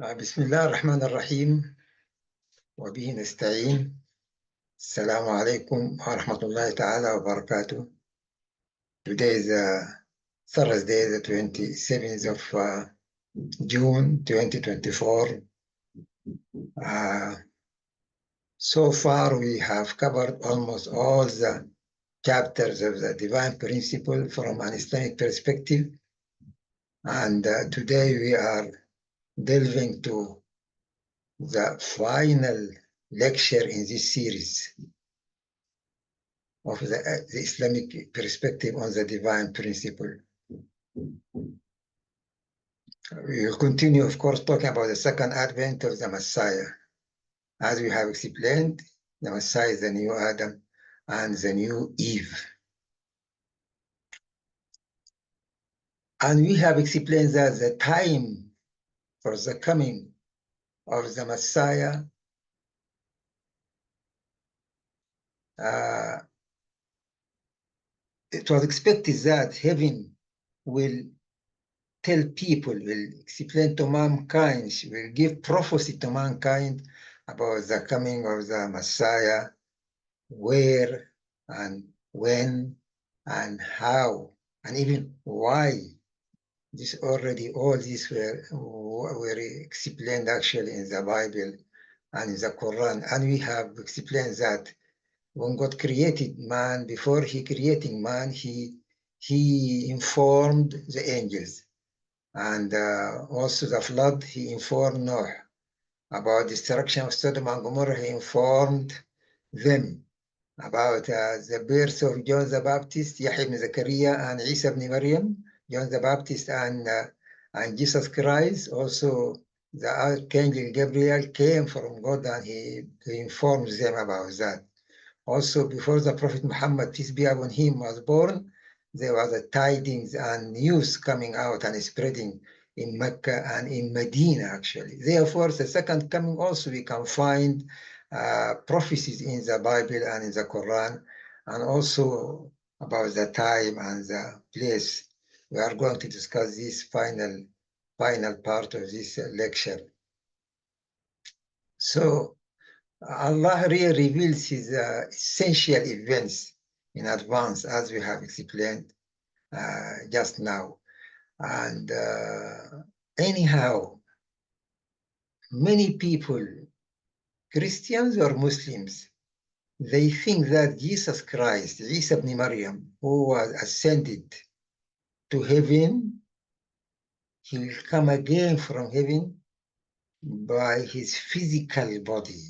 بسم الله الرحمن الرحيم وبه نستعين. السلام عليكم ورحمة الله تعالى وبركاته. Today is Thursday, the 27th of June 2024. So far, we have covered almost all the chapters of the divine principle from an Islamic perspective. And today we are delving to the final lecture in this series of the Islamic perspective on the divine principle. We will continue, of course, talking about the second advent of the Messiah. As we have explained, the Messiah is the new Adam and the new Eve. And we have explained that the time for the coming of the Messiah it was expected that heaven will tell people, will explain to mankind, will give prophecy to mankind about the coming of the Messiah, where and when and how, and even why. This already, all these were explained actually in the Bible and in the Quran. And we have explained that when God created man, before he creating man, he informed the angels. And also the flood, he informed Noah. About destruction of Sodom and Gomorrah, he informed them. About the birth of John the Baptist, Yahya ibn Zakaria, and Isa ibn Maryam, John the Baptist and Jesus Christ. Also, the Archangel Gabriel came from God and he informed them about that. Also, before the Prophet Muhammad, peace be upon him, was born, there was a tidings and news coming out and spreading in Mecca and in Medina, actually. Therefore, the second coming also, we can find prophecies in the Bible and in the Quran, and also about the time and the place. We are going to discuss this final part of this lecture. So, Allah really reveals his essential events in advance, as we have explained just now. And anyhow, many people, Christians or Muslims, they think that Jesus Christ, Isa ibn Maryam, who was ascended to heaven, he will come again from heaven by his physical body.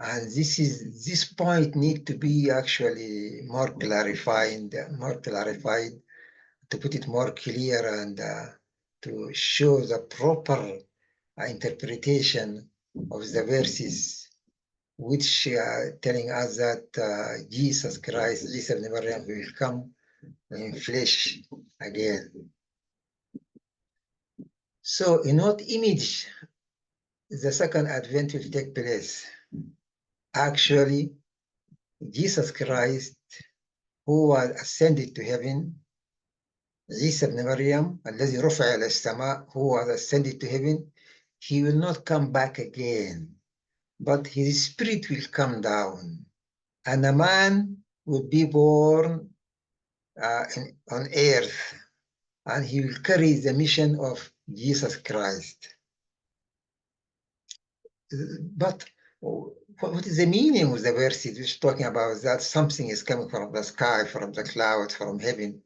And this point need to be actually more clarified, to put it more clear and to show the proper interpretation of the verses, which are telling us that Jesus Christ, Isa ibn Maryam, will come in flesh again. So in what image the second advent will take place? Actually, Jesus Christ, who was ascended to heaven, Isa ibn Maryam, الذي رفع إلى السماء, who was ascended to heaven, he will not come back again, but his spirit will come down, and a man will be born on earth, and he will carry the mission of Jesus Christ. But what is the meaning of the verses which is talking about that something is coming from the sky, from the clouds, from heaven?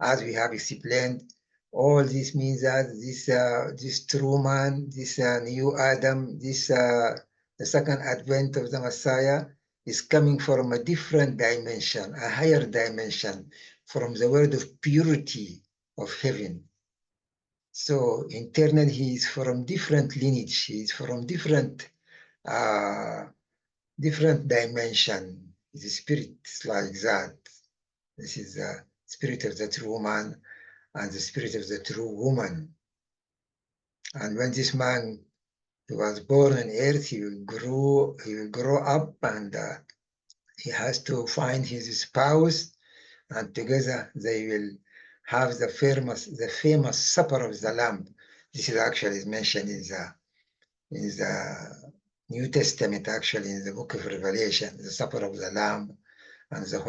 As we have explained, all this means that this true man, this new Adam, the second advent of the Messiah is coming from a different dimension, a higher dimension, from the world of purity of heaven. So internally, he is from different lineage, he is from different dimension. The spirit is like that. This is the spirit of the true man and the spirit of the true woman. And when this man was born on earth, he will grow up, and he has to find his spouse, and together they will have the famous supper of the Lamb. This is actually mentioned in the New Testament, actually in the book of Revelation, the supper of the Lamb and the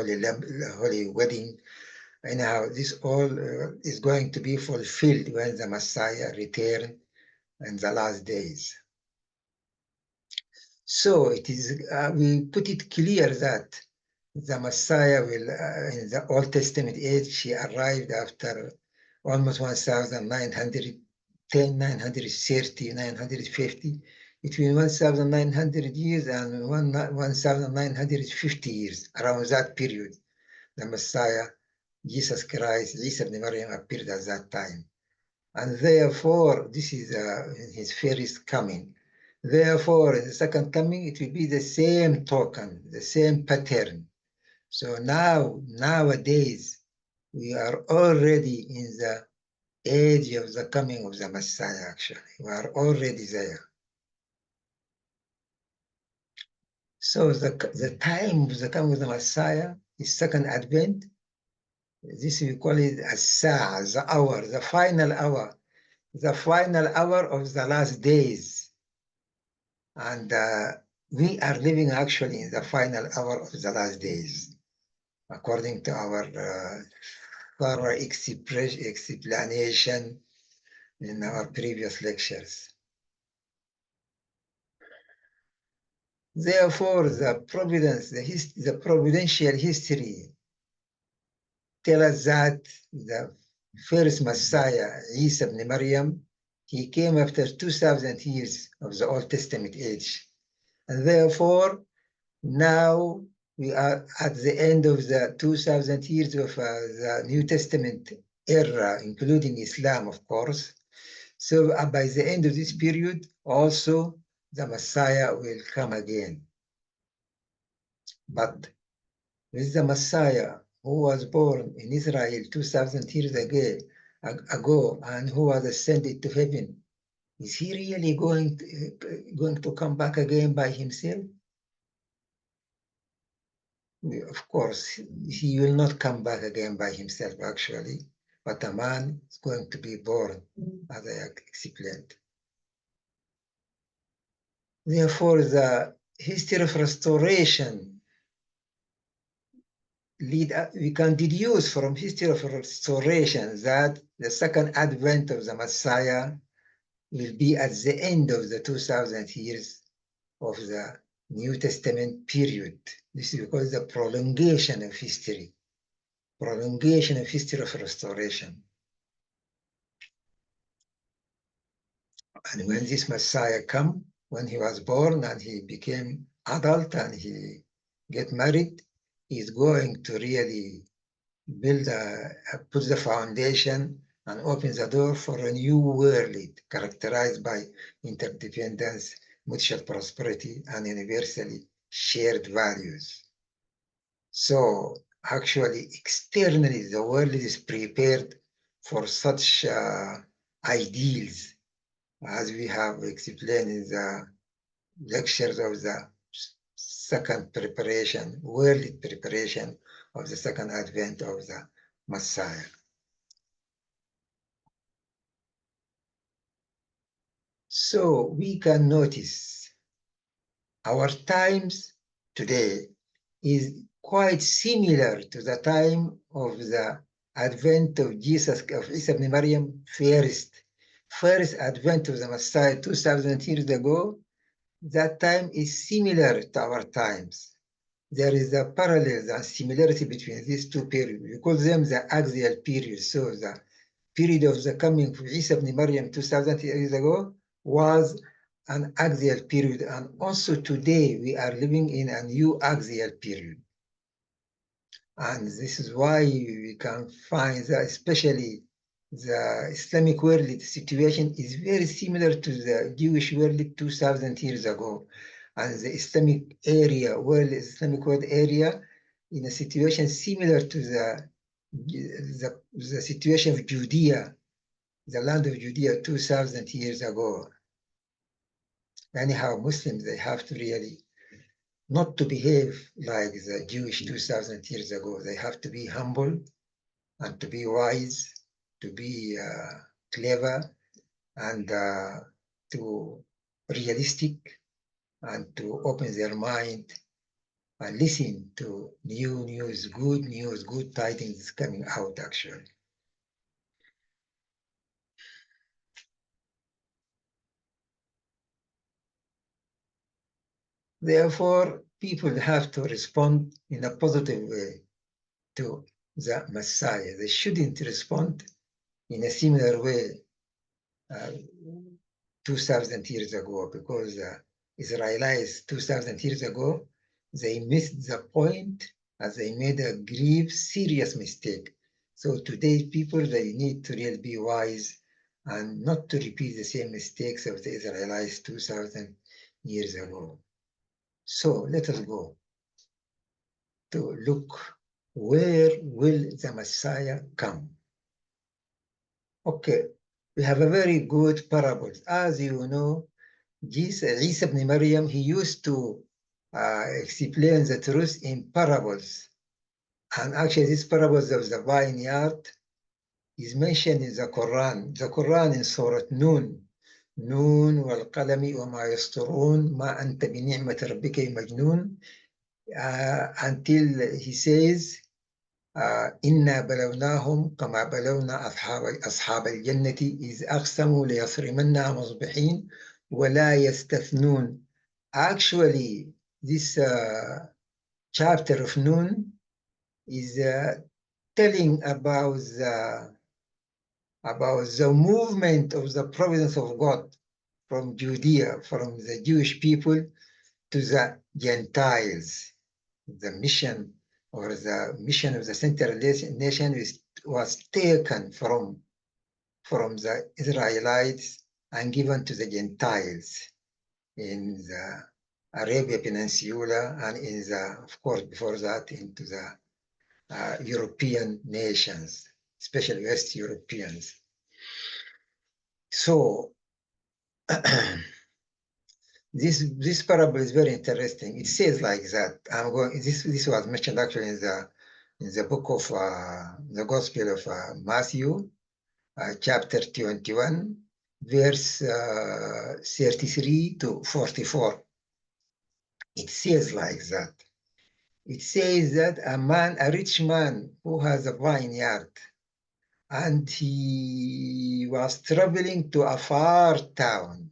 holy wedding. Anyhow, this all is going to be fulfilled when the Messiah return in the last days. So it is, we put it clear that the Messiah will, in the Old Testament age, she arrived after almost 1,910, 930, 950, between 1,900 years and 1,950 years, around that period. The Messiah, Jesus Christ, Isa ibn Maryam appeared at that time. And therefore, this is his first coming. Therefore, in the second coming, it will be the same token, the same pattern. So nowadays, we are already in the age of the coming of the Messiah, actually. We are already there. So the time of the coming of the Messiah is second advent. This we call it as Sa', the hour, the final hour of the last days. And we are living actually in the final hour of the last days, according to our thorough explanation in our previous lectures. Therefore, the providential history tells us that the first Messiah, Isa ibn Maryam, he came after 2,000 years of the Old Testament age. And therefore, now we are at the end of the 2,000 years of the New Testament era, including Islam, of course. So by the end of this period, also the Messiah will come again. But with the Messiah who was born in Israel 2,000 years ago and who was ascended to heaven, is he really going to come back again by himself? Of course, he will not come back again by himself, actually, but a man is going to be born, as I explained. Therefore, the history of restoration we can deduce from history of restoration that the second advent of the Messiah will be at the end of the 2,000 years of the New Testament period. This is because the prolongation of history of restoration. And when this Messiah come, when he was born and he became adult and he get married, he's going to really put the foundation and open the door for a new world characterized by interdependence, mutual prosperity, and universally shared values. So actually, externally, the world is prepared for such ideals, as we have explained in the lectures of the second preparation, world preparation of the second advent of the Messiah. So we can notice our times today is quite similar to the time of the advent of Jesus, of Isa ibn Maryam, first advent of the Messiah 2,000 years ago. That time is similar to our times. There is a parallel and similarity between these two periods. We call them the axial period. So the period of the coming of Isa ibn Maryam 2,000 years ago was an axial period. And also today we are living in a new axial period. And this is why we can find that especially the Islamic world situation is very similar to the Jewish world 2,000 years ago. And the Islamic world area in a situation similar to the situation of Judea, the land of Judea 2,000 years ago. Anyhow, Muslims, they have to really not to behave like the Jewish 2,000 years ago. They have to be humble and to be wise, to be clever, and to realistic and to open their mind and listen to new news, good tidings coming out actually. Therefore, people have to respond in a positive way to the Messiah. They shouldn't respond in a similar way uh, 2,000 years ago, because Israelites 2,000 years ago, they missed the point as they made a grave, serious mistake. So today, people, they need to really be wise and not to repeat the same mistakes of the Israelites 2,000 years ago. So let us go to look, where will the Messiah come? Okay, we have a very good parable. As you know, Jesus, Isa ibn Maryam, he used to explain the truth in parables. And actually, these parables of the vineyard is mentioned in the Quran. The Quran in Surah Noon. نون والقلم وما يسطرون ما أنت بنعمة ربك مجنون, until he says إنا بلوناهم كما بلونا أصحاب الجنة إذ أقسموا ليصرمنها مصبحين ولا يستثنون. Actually, this chapter of Noon is telling about the movement of the providence of God from Judea, from the Jewish people to the Gentiles. The mission or the mission of the Central Nation was taken from the Israelites and given to the Gentiles in the Arabia Peninsula and in the, of course, before that, into the European nations, especially West Europeans. So this parable is very interesting. It says like that. This was mentioned actually in the book of the Gospel of Matthew, chapter 21, verse 33 to 44. It says like that. It says that a rich man who has a vineyard, and he was traveling to a far town.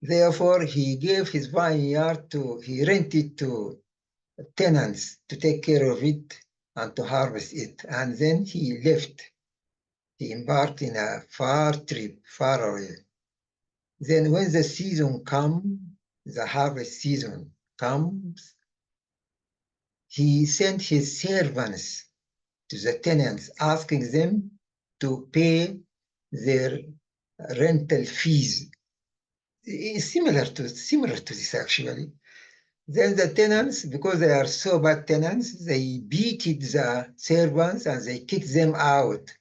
Therefore, he gave his vineyard he rented to tenants to take care of it and to harvest it. And then he left. He embarked in a far trip, far away. Then when the season comes, the harvest season comes, he sent his servants to the tenants, asking them to pay their rental fees. It's similar to this actually. Then the tenants, because they are so bad tenants, they beated the servants and they kicked them out.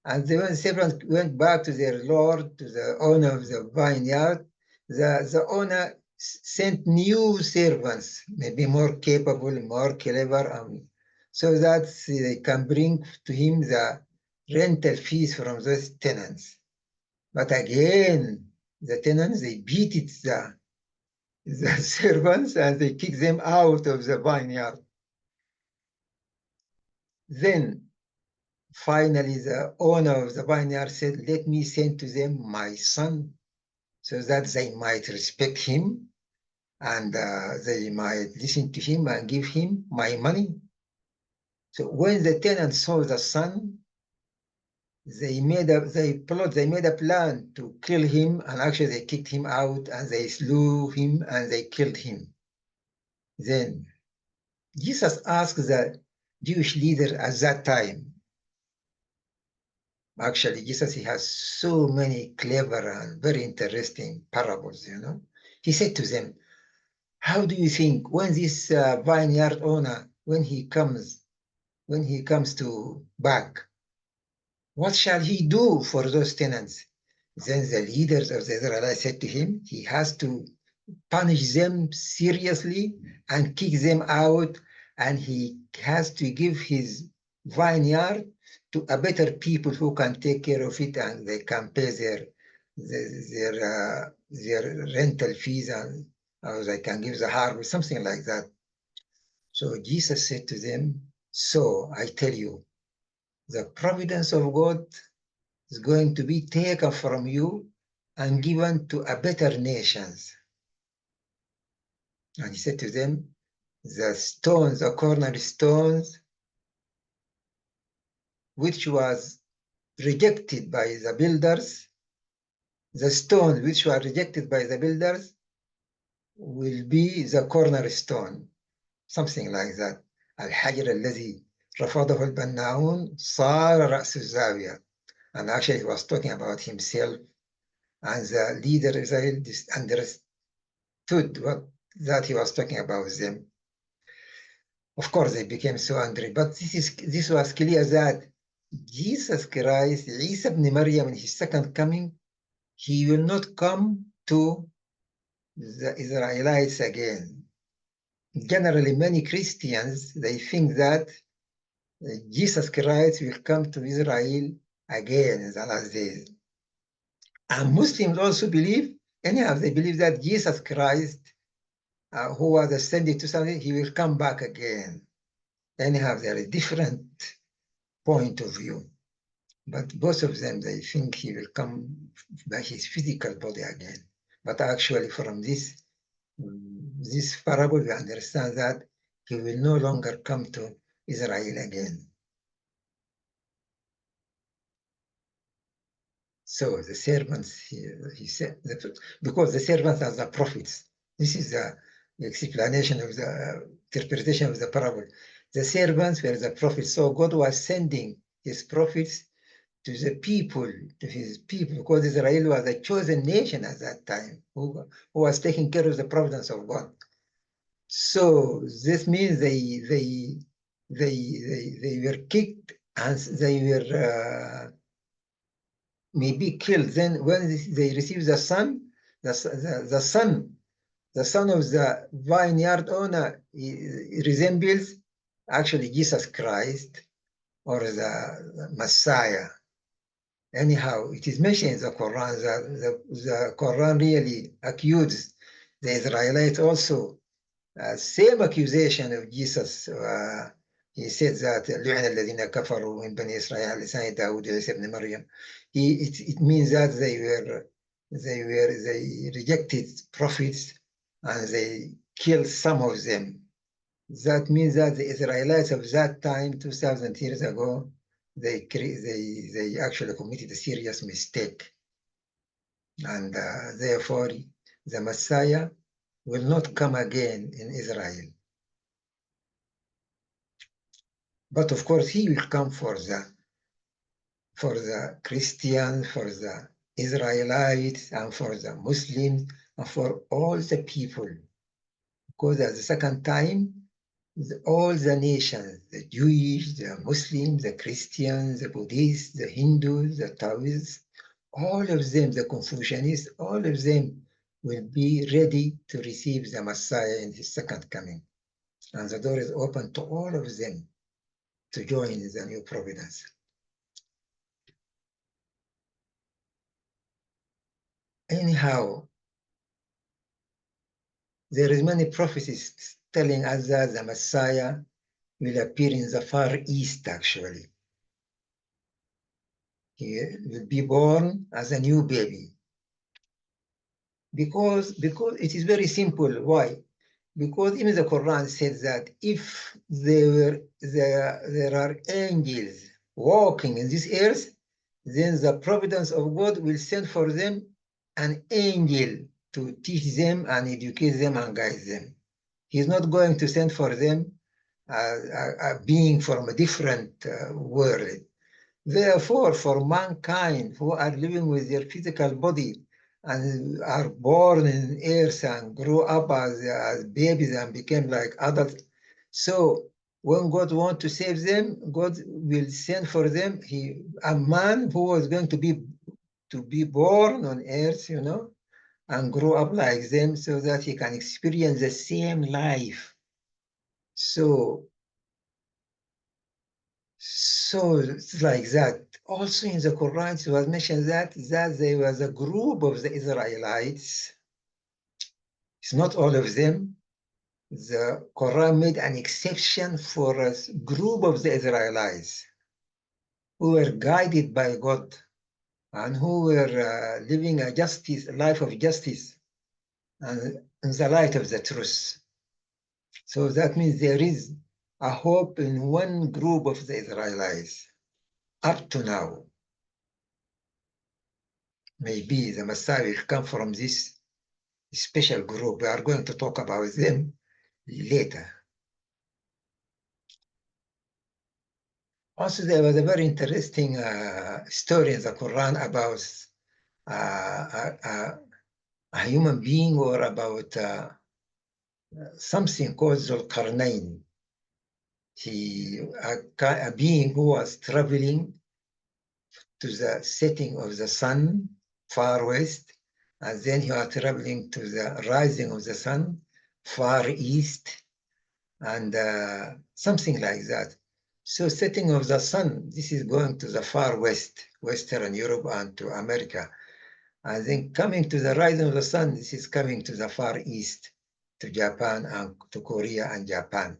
And when the servants went back to their lord, to the owner of the vineyard, the owner sent new servants, maybe more capable, more clever, so that they can bring to him the rental fees from those tenants. But again, the tenants, they beat the servants and they kick them out of the vineyard. Then finally the owner of the vineyard said, let me send to them my son so that they might respect him and they might listen to him and give him my money. So when the tenants saw the son, they made a plan to kill him, and actually they kicked him out and they slew him and they killed him. Then Jesus asked the Jewish leader at that time. Actually, Jesus, he has so many clever and very interesting parables, you know. He said to them, how do you think when this vineyard owner, when he comes to back, what shall he do for those tenants? Then the leaders of the Israelites said to him, he has to punish them seriously and kick them out, and he has to give his vineyard to a better people who can take care of it, and they can pay their rental fees, and or they can give the harvest, something like that. So Jesus said to them, so I tell you, the providence of God is going to be taken from you and given to a better nations. And he said to them, the stones, the cornerstones, which was rejected by the builders, the stones which were rejected by the builders will be the cornerstone, something like that. الحجر الذي رفضه البناؤون صار رأس الزاوية. And actually he was talking about himself, and the leader of Israel understood that he was talking about them. Of course, they became so angry, but this was clear that Jesus Christ, Isa ibn Maryam, in his second coming, he will not come to the Israelites again. Generally, many Christians, they think that Jesus Christ will come to Israel again in the last days. And Muslims also believe, anyhow, they believe that Jesus Christ, who was ascended to something, he will come back again. Anyhow, there is a different point of view. But both of them, they think he will come by his physical body again. But actually, from this parable, we understand that he will no longer come to Israel again. So the servants, he said, because the servants are the prophets. This is the explanation of the interpretation of the parable. The servants were the prophets. So God was sending his prophets to the people, to his people, because Israel was a chosen nation at that time, who was taking care of the providence of God. So this means they were kicked and they were maybe killed. Then when they received the son, the son of the vineyard owner, he resembles actually Jesus Christ or the Messiah. Anyhow, it is mentioned in the Quran that the Quran really accused the Israelites also. Same accusation of Jesus. He said that لعن الذين كفروا من بني إسرائيل على لسان داود وعيسى ابن مريم. It means that they rejected prophets and they killed some of them. That means that the Israelites of that time, 2,000 years ago, they actually committed a serious mistake. And therefore, the Messiah will not come again in Israel. But of course, he will come for the Christians, for the Israelites, and for the Muslims, and for all the people. Because at the second time, all the nations, the Jewish, the Muslims, the Christians, the Buddhists, the Hindus, the Taoists, all of them, the Confucianists, all of them will be ready to receive the Messiah in his second coming. And the door is open to all of them to join the new providence. Anyhow, there is many prophecies telling us that the Messiah will appear in the Far East, actually. He will be born as a new baby. Because it is very simple. Why? Because even the Quran says that if there are angels walking in this earth, then the providence of God will send for them an angel to teach them and educate them and guide them. He's not going to send for them a being from a different world. Therefore, for mankind who are living with their physical body and are born in earth and grow up as babies and become like adults, so when God wants to save them, God will send for them a man who was going to be born on earth, and grow up like them so that he can experience the same life. So So it's like that. Also in the Quran, it was mentioned that there was a group of the Israelites. It's not all of them. The Quran made an exception for a group of the Israelites who were guided by God and who were living a life of justice and in the light of the truth. So that means there is a hope in one group of the Israelites up to now. Maybe the Messiah will come from this special group. We are going to talk about them later. Also, there was a very interesting story in the Quran about a human being, or about something called Zulqarnain. A being who was traveling to the setting of the sun far west, and then he was traveling to the rising of the sun far east, and something like that. So setting of the sun, this is going to the far west, Western Europe and to America. And then coming to the rising of the sun, this is coming to the far east, to Japan and to Korea and Japan.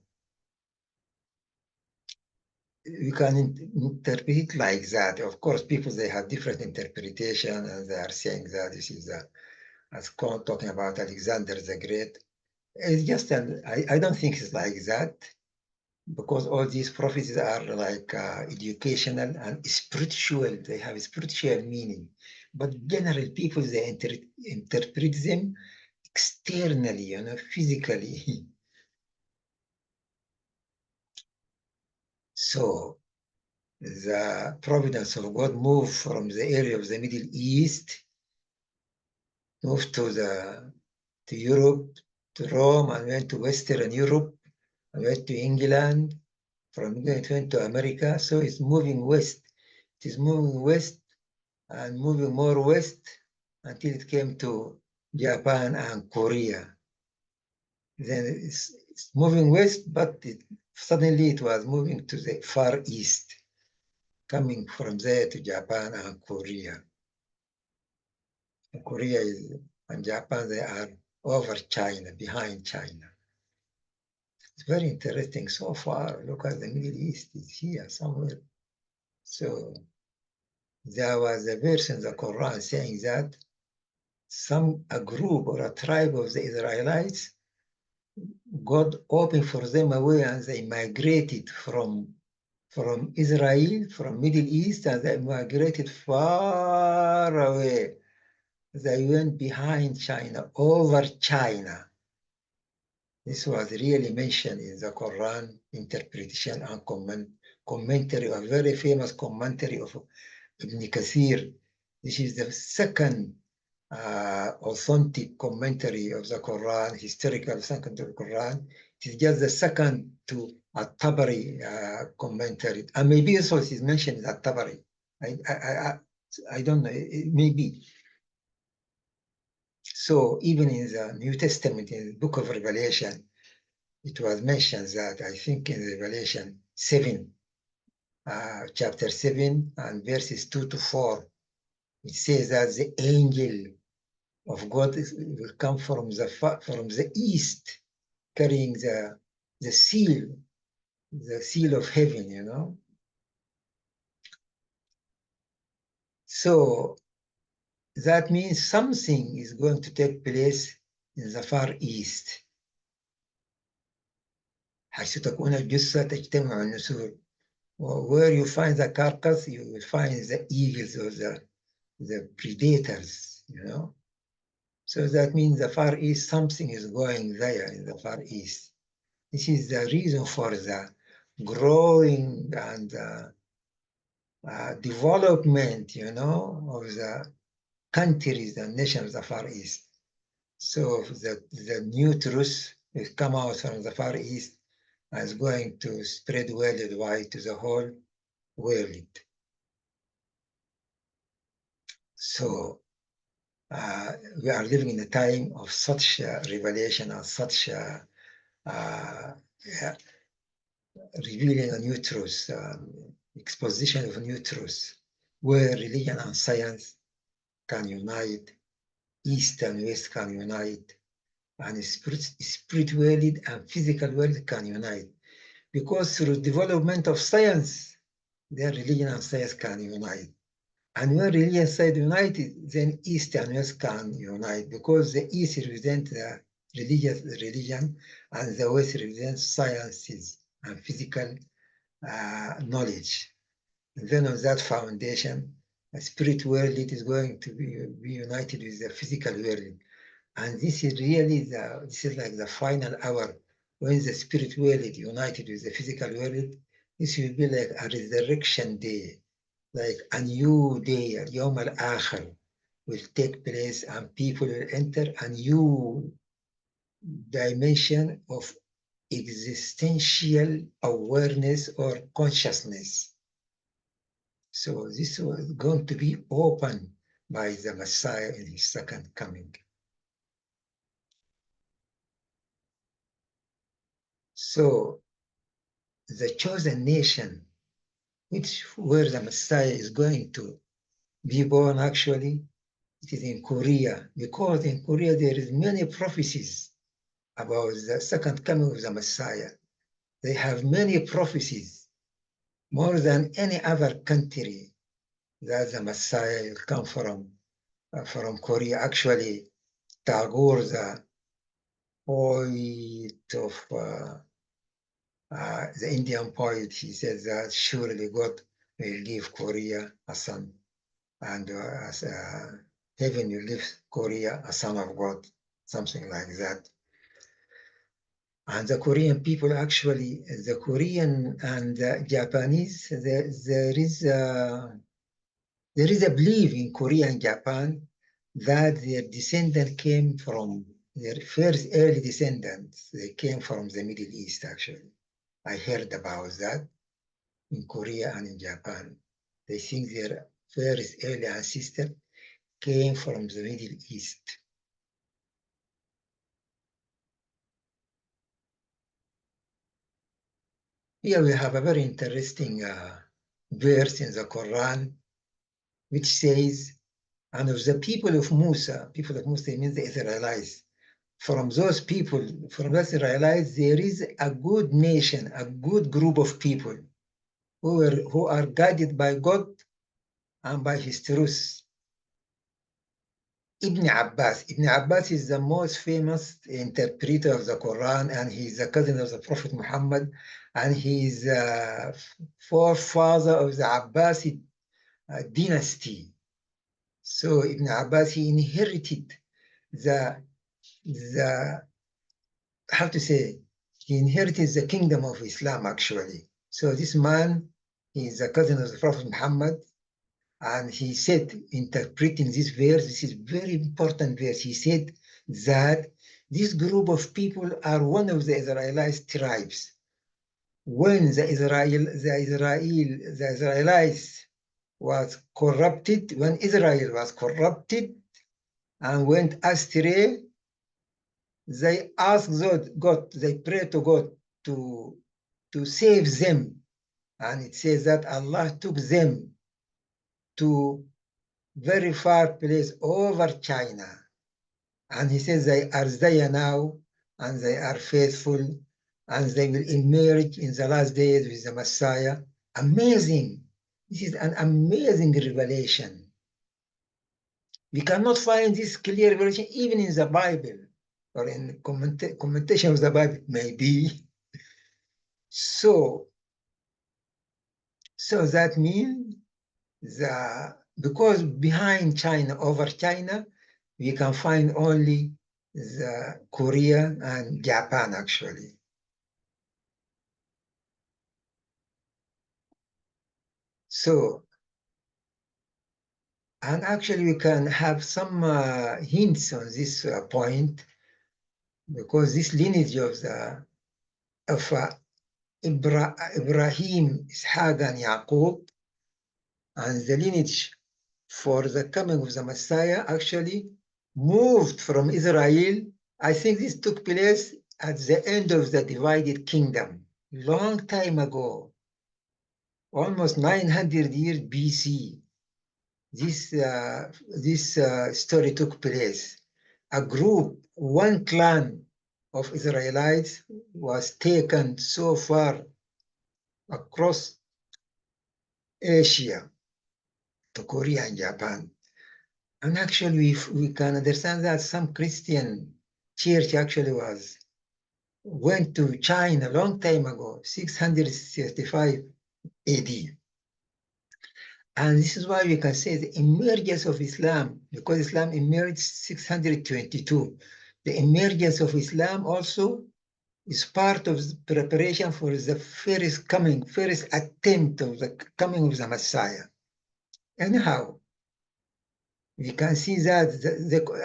You can interpret it like that. Of course, people, they have different interpretation, and they are saying that this is, as talking about Alexander the Great. It's just, I don't think it's like that, because all these prophecies are like educational and spiritual. They have spiritual meaning. But general people, they interpret them externally, physically. So the providence of God moved from the area of the Middle East, moved to Europe, to Rome, and went to Western Europe, and went to England. From England, it went to America. So it's moving west. It is moving west and moving more west until it came to Japan and Korea. Then it's moving west, but suddenly it was moving to the far east, coming from there to Japan and Korea. Korea and Japan, they are over China, behind China. It's very interesting so far. Look at the Middle East, it's here somewhere. So there was a verse in the Quran saying that a group or a tribe of the Israelites, God opened for them a way, and they migrated from Israel, from Middle East, and they migrated far away. They went behind China, over China. This was really mentioned in the Quran interpretation and commentary, a very famous commentary of Ibn Kathir. This is the second authentic commentary of the Quran, historical second to the Quran. It is just the second to At-Tabari commentary. And maybe also it is mentioned in At-Tabari. I don't know, it may be. So even in the New Testament, in the book of Revelation, it was mentioned that, I think in Revelation 7, chapter 7 and verses 2 to 4, it says that the angel of God will come from the east, carrying the seal of heaven, So that means something is going to take place in the far east. حيث تكون الجثة تجتمع النسور. Where you find the carcass, you will find the eagles or the predators, So that means the Far East, something is going there in the Far East. This is the reason for the growing and development, of the countries and nations of the Far East. So the new truth will come out from the Far East and is going to spread worldwide to the whole world. So we are living in a time of such revelation and such revealing a new truth, exposition of new truth, where religion and science can unite, East and West can unite, and spirit world and physical world can unite. Because through development of science, then religion and science can unite. And when religion and science unite, then East and West can unite, because the East represents the religious religion, and the West represents sciences and physical knowledge. And then on that foundation, the spirit world it is going to be united with the physical world. And this is really this is like the final hour when the spirit world is united with the physical world. This will be like a resurrection day, like a new day, Yom al-Akhir will take place, and people will enter a new dimension of existential awareness or consciousness. So this was going to be opened by the Messiah in his second coming. So the chosen nation, where the Messiah is going to be born actually, it is in Korea, because in Korea there is many prophecies about the second coming of the Messiah. They have many prophecies, more than any other country, that the Messiah will come from Korea. Actually, Tagore, the poet of the Indian poet, he says that surely God will give Korea a son, and heaven will give Korea a son of God, something like that. And the Korean people, actually, the Korean and the Japanese, there is a belief in Korea and Japan that their descendant came from, their first early descendants, they came from the Middle East, actually. I heard about that in Korea and in Japan. They think their first early ancestor came from the Middle East. Here we have a very interesting verse in the Quran, which says, and of the people of Musa means the Israelites. From those people, from the Israelites, there is a good nation, a good group of people who are guided by God and by his truth. Ibn Abbas is the most famous interpreter of the Quran, and he's a cousin of the Prophet Muhammad, and he's a forefather of the Abbasid dynasty. So Ibn Abbas, he inherited the how to say, he inherited the kingdom of Islam, actually. So this man, he is a cousin of the Prophet Muhammad, and he said, interpreting this verse, this is very important verse, he said that this group of people are one of the Israelite tribes. When the Israelites was corrupted, when Israel was corrupted and went astray, they asked God, they prayed to God to save them. And it says that Allah took them to very far place over China. And he says they are there now, and they are faithful, and they will emerge in the last days with the Messiah. Amazing. This is an amazing revelation. We cannot find this clear revelation even in the Bible or in commentation of the Bible, maybe. So that means because behind China, over China, we can find only the Korea and Japan, actually. So, and actually we can have some hints on this point, because this lineage of Ibrahim, Ishaq, and Yaqub, and the lineage for the coming of the Messiah actually moved from Israel. I think this took place at the end of the divided kingdom. long time ago, almost 900 years BC, this story took place. A group, one clan of Israelites was taken so far across Asia to Korea and Japan. And actually, we can understand that some Christian church actually went to China a long time ago, 635 AD. And this is why we can say the emergence of Islam, because Islam emerged 622. The emergence of Islam also is part of the preparation for the first attempt of the coming of the Messiah. Anyhow, we can see that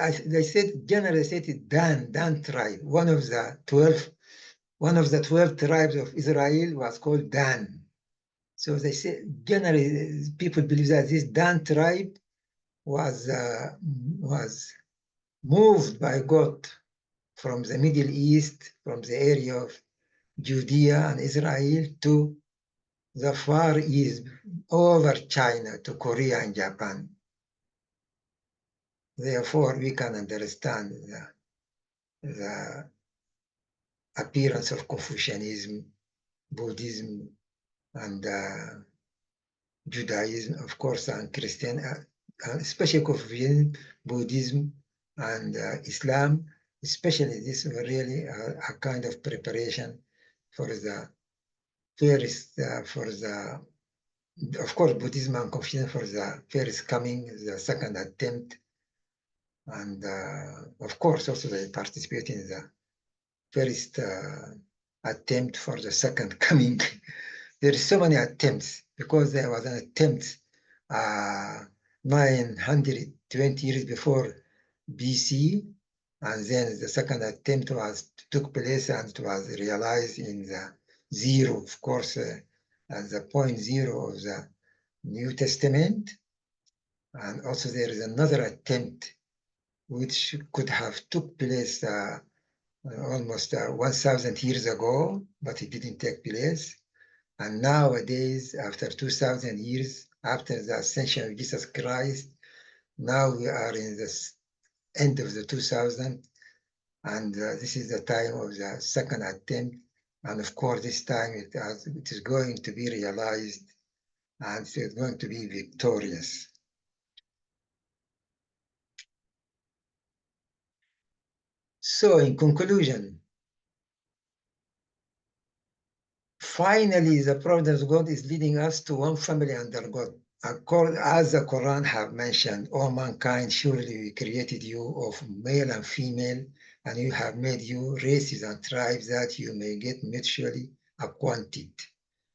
as they said, generally said, Dan tribe, one of the 12 tribes of Israel was called Dan. So they say generally people believe that this Dan tribe was moved by God from the Middle East, from the area of Judea and Israel to the Far East, over China to Korea and Japan. Therefore, we can understand the appearance of Confucianism, Buddhism, and Judaism, of course, and Christian, especially Confucianism, Buddhism, and Islam, especially this were really a kind of preparation for the first, of course, Buddhism and Confucianism for the first coming, the second attempt, and of course, also they participate in the first attempt for the second coming. There is so many attempts because there was an attempt 920 years before BC, and then the second attempt took place and it was realized in the zero, of course, at the point zero of the New Testament. And also there is another attempt which could have took place almost 1,000 years ago, but it didn't take place. And nowadays, after 2,000 years, after the ascension of Jesus Christ, now we are in the end of the 2000, and this is the time of the second attempt. And of course, this time it is going to be realized and it is going to be victorious. So in conclusion, finally, the providence of God is leading us to one family under God. As the Quran have mentioned, O mankind, surely we created you of male and female, and you have made you races and tribes that you may get mutually acquainted.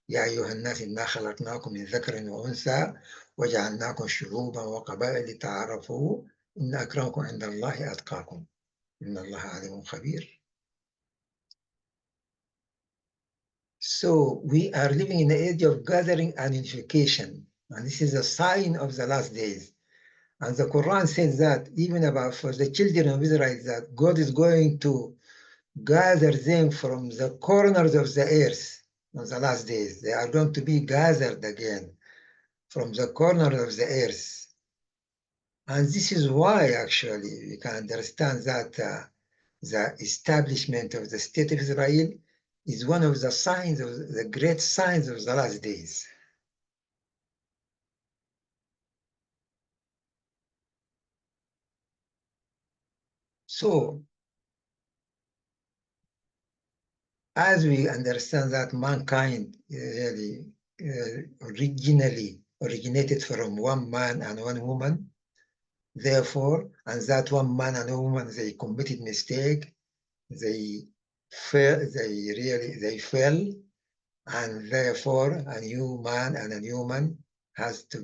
يا أيها الناس إنا خلقناكم من ذكر وأنثى وجعلناكم شعوبا وقبائل لتعارفوا إن أكرمكم عند الله أتقاكم إن الله عليم خبير. So we are living in the age of gathering and unification, and this is a sign of the last days. And the Quran says that even about for the children of Israel, that God is going to gather them from the corners of the earth on the last days. They are going to be gathered again from the corners of the earth. And this is why actually we can understand that the establishment of the state of Israel is one of the signs of the great signs of the last days. So, as we understand that mankind really originally originated from one man and one woman, therefore, and that one man and woman, they committed mistake, they fell, they fell, and therefore a new man and a new woman has to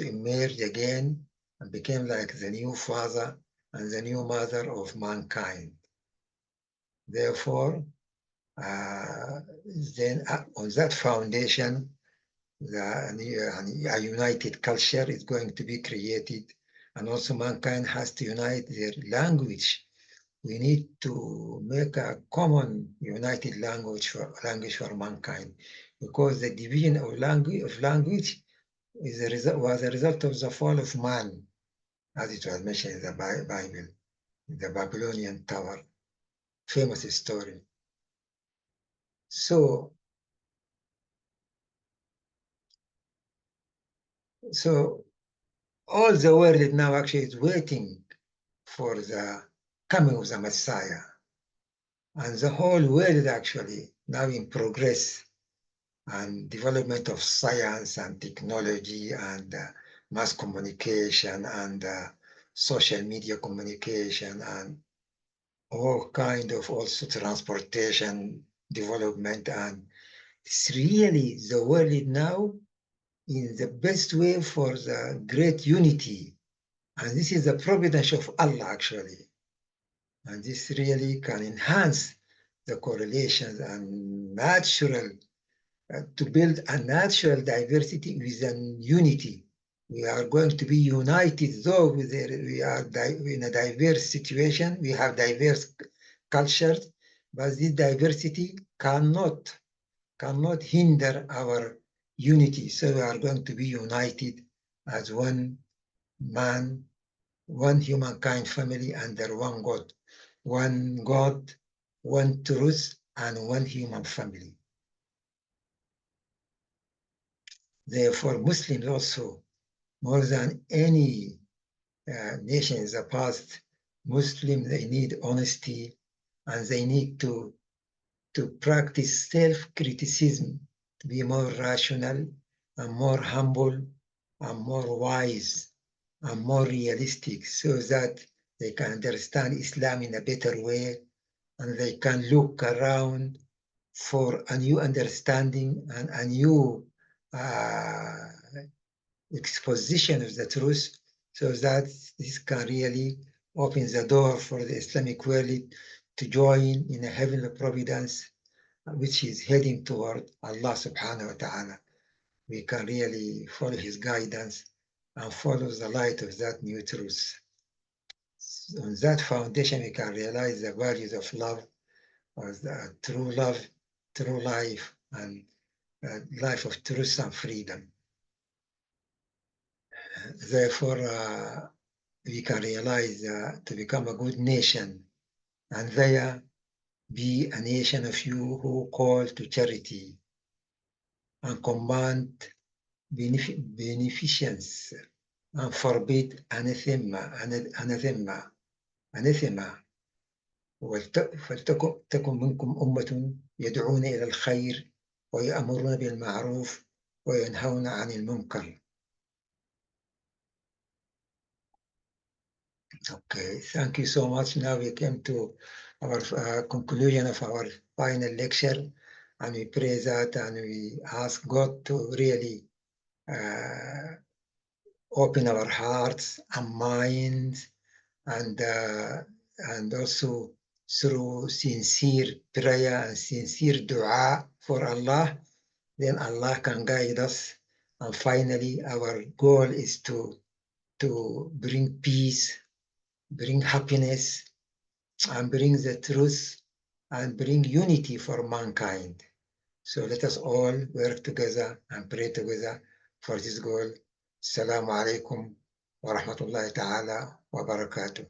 emerge again and become like the new father and the new mother of mankind. Therefore, then on that foundation, a united culture is going to be created, and also mankind has to unite their language we need to make a common united language for mankind, because the division of language was a result of the fall of man, as it was mentioned in the Bible, the Babylonian Tower, famous story. So, so all the world now actually is waiting for the coming of the Messiah. And the whole world actually now in progress and development of science and technology and mass communication and social media communication and all kind of also transportation development. And it's really the world now in the best way for the great unity. And this is the providence of Allah actually. And this really can enhance the correlations and natural, to build a natural diversity with a unity. We are going to be united, though we are in a diverse situation, we have diverse cultures, but this diversity cannot hinder our unity. So we are going to be united as one man, one humankind family under one God, one truth, and one human family. Therefore, Muslims also, more than any nation in the past, Muslims, they need honesty and they need to practice self-criticism, to be more rational and more humble and more wise and more realistic, so that they can understand Islam in a better way and they can look around for a new understanding and a new uh, exposition of the truth, so that this can really open the door for the Islamic world to join in a heavenly providence which is heading toward Allah subhanahu wa ta'ala. We can really follow his guidance and follow the light of that new truth. On that foundation, we can realize the values of love, of the true love, true life, and life of truth and freedom. Therefore, we can realize to become a good nation, and there be a nation of you who call to charity and command beneficence and forbid anathema. فلتكن منكم أمة يدعون إلى الخير ويأمرون بالمعروف وينهون عن المنكر. Okay, thank you so much. Now we came to our conclusion of our final lecture, and we pray that and we ask God to really open our hearts and minds, and also through sincere prayer and sincere dua for Allah, then Allah can guide us. And finally, our goal is to bring peace, bring happiness, and bring the truth, and bring unity for mankind. So let us all work together and pray together for this goal. Assalamu alaikum wa rahmatullahi ta'ala wa barakatuh.